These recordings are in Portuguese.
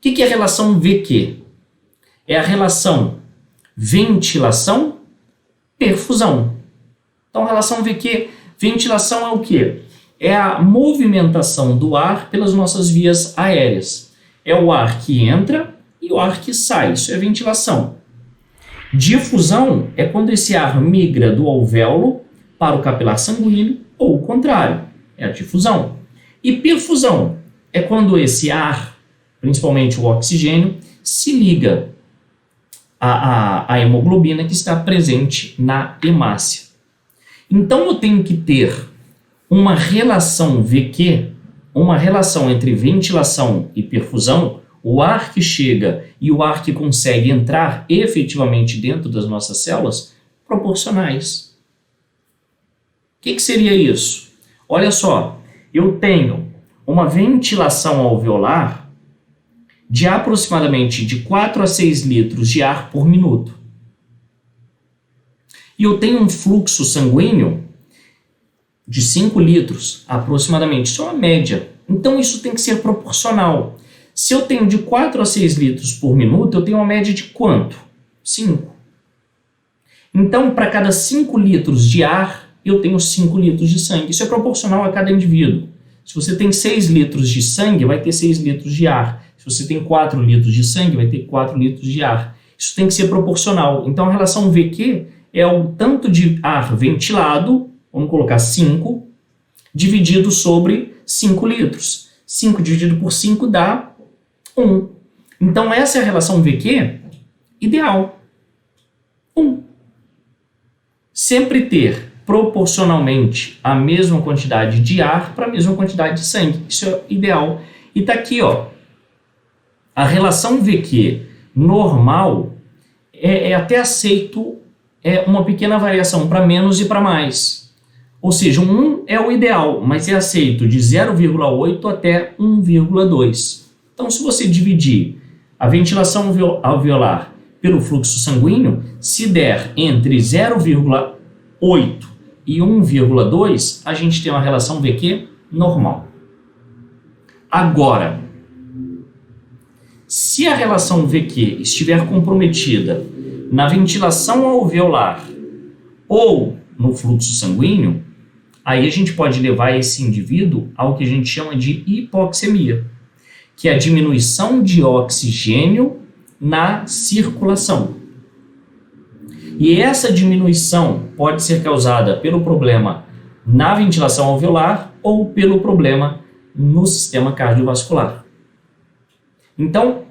que é a relação VQ? É a relação ventilação-perfusão. Então, a relação VQ, ventilação é o quê? É a movimentação do ar pelas nossas vias aéreas. É o ar que entra e o ar que sai. Isso é ventilação. Difusão é quando esse ar migra do alvéolo para o capilar sanguíneo ou o contrário. É a difusão. E perfusão é quando esse ar, principalmente o oxigênio, se liga à hemoglobina que está presente na hemácia. Então eu tenho que ter uma relação VQ, uma relação entre ventilação e perfusão, o ar que chega e o ar que consegue entrar efetivamente dentro das nossas células, proporcionais. O que seria isso? Olha só, eu tenho uma ventilação alveolar de aproximadamente de 4 a 6 litros de ar por minuto. E eu tenho um fluxo sanguíneo de 5 litros, aproximadamente. Isso é uma média. Então, isso tem que ser proporcional. Se eu tenho de 4 a 6 litros por minuto, eu tenho uma média de quanto? 5. Então, para cada 5 litros de ar, eu tenho 5 litros de sangue. Isso é proporcional a cada indivíduo. Se você tem 6 litros de sangue, vai ter 6 litros de ar. Se você tem 4 litros de sangue, vai ter 4 litros de ar. Isso tem que ser proporcional. Então, a relação VQ é o tanto de ar ventilado, vamos colocar 5, dividido sobre 5 litros. 5 dividido por 5 dá 1. Então, essa é a relação VQ ideal. 1. Sempre ter proporcionalmente a mesma quantidade de ar para a mesma quantidade de sangue. Isso é ideal. E está aqui, ó, a relação VQ normal é até aceito uma pequena variação para menos e para mais. Ou seja, 1 é o ideal, mas é aceito de 0,8 até 1,2. Então, se você dividir a ventilação alveolar pelo fluxo sanguíneo, se der entre 0,8 e 1,2, a gente tem uma relação VQ normal. Agora, se a relação VQ estiver comprometida na ventilação alveolar ou no fluxo sanguíneo, aí a gente pode levar esse indivíduo ao que a gente chama de hipoxemia, que é a diminuição de oxigênio na circulação. E essa diminuição pode ser causada pelo problema na ventilação alveolar ou pelo problema no sistema cardiovascular. Então,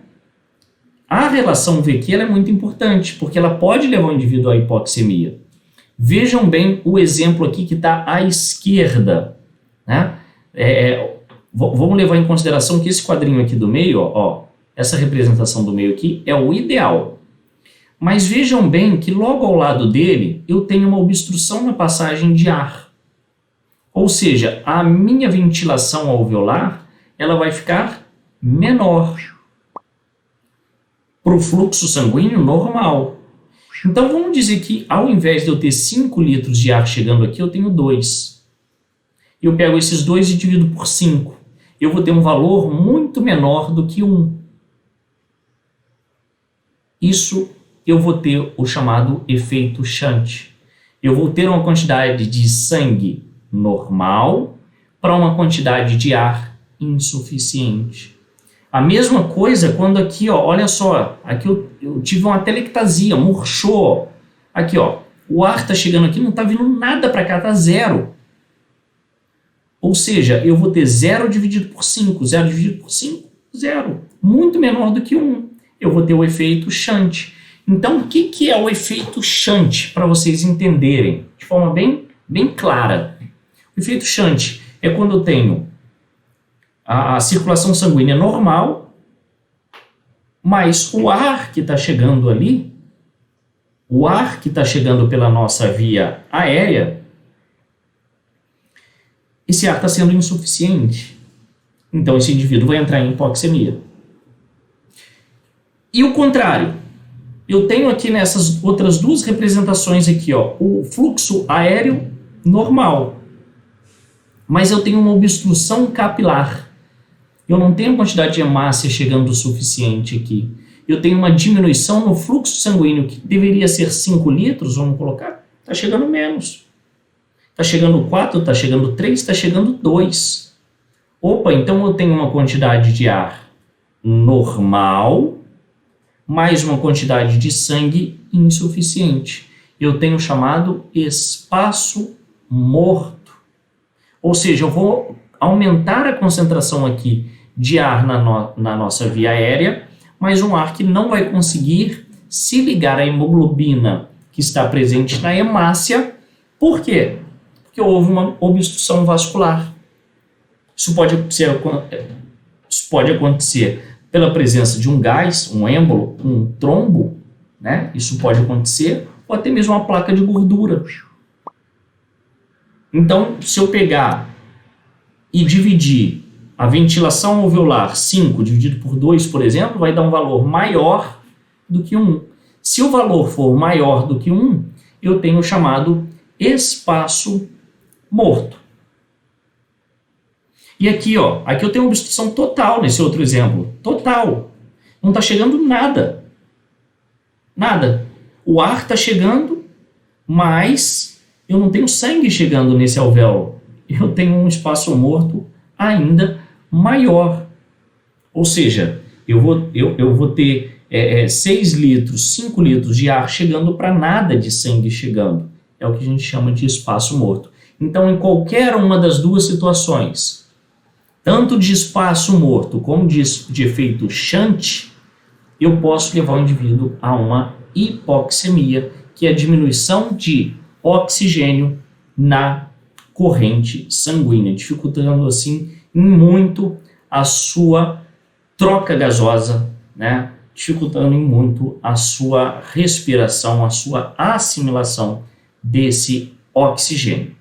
a relação VQ é muito importante, porque ela pode levar o indivíduo à hipoxemia. Vejam bem o exemplo aqui que está à esquerda, né? Vamos levar em consideração que esse quadrinho aqui do meio, ó, essa representação do meio aqui é o ideal. Mas vejam bem que logo ao lado dele eu tenho uma obstrução na passagem de ar. Ou seja, a minha ventilação alveolar ela vai ficar menor para o fluxo sanguíneo normal. Então vamos dizer que ao invés de eu ter 5 litros de ar chegando aqui, eu tenho 2. Eu pego esses 2 e divido por 5. Eu vou ter um valor muito menor do que 1. Isso eu vou ter o chamado efeito Shunt. Eu vou ter uma quantidade de sangue normal para uma quantidade de ar insuficiente. A mesma coisa quando aqui, ó, olha só, aqui eu tive uma telectasia, murchou. Aqui, ó, o ar está chegando aqui, não está vindo nada para cá, está 0. Ou seja, eu vou ter 0 dividido por 5. 0 dividido por 5, 0. Muito menor do que 1. Eu vou ter o efeito Shunt. Então, o que é o efeito Shunt, para vocês entenderem de forma bem clara? O efeito Shunt é quando eu tenho a circulação sanguínea normal, mas o ar que está chegando ali, o ar que está chegando pela nossa via aérea, esse ar está sendo insuficiente. Então, esse indivíduo vai entrar em hipoxemia. E o contrário, eu tenho aqui nessas outras duas representações aqui, ó, o fluxo aéreo normal, mas eu tenho uma obstrução capilar. Eu não tenho quantidade de hemácia chegando o suficiente aqui. Eu tenho uma diminuição no fluxo sanguíneo que deveria ser 5 litros, vamos colocar, está chegando menos. Está chegando 4, está chegando 3, está chegando 2. Opa, então eu tenho uma quantidade de ar normal, mais uma quantidade de sangue insuficiente. Eu tenho o chamado espaço morto. Ou seja, eu vou aumentar a concentração aqui de ar na nossa via aérea, mas um ar que não vai conseguir se ligar à hemoglobina que está presente na hemácia. Por quê? Porque houve uma obstrução vascular. Isso pode acontecer pela presença de um gás, um êmbolo, um trombo, né? Isso pode acontecer, ou até mesmo uma placa de gordura. Então, se eu pegar e dividir a ventilação alveolar 5 dividido por 2, por exemplo, vai dar um valor maior do que 1. Se o valor for maior do que 1, eu tenho o chamado espaço morto. E aqui, ó, aqui eu tenho uma obstrução total nesse outro exemplo. Total. Não está chegando nada. Nada. O ar está chegando, mas eu não tenho sangue chegando nesse alvéolo. Eu tenho um espaço morto ainda maior. Ou seja, eu vou ter 6 litros, 5 litros de ar chegando para nada de sangue chegando. É o que a gente chama de espaço morto. Então, em qualquer uma das duas situações, tanto de espaço morto como de efeito shunt, eu posso levar o indivíduo a uma hipoxemia, que é a diminuição de oxigênio na corrente sanguínea, dificultando assim em muito a sua troca gasosa, né? Dificultando em muito a sua respiração, a sua assimilação desse oxigênio.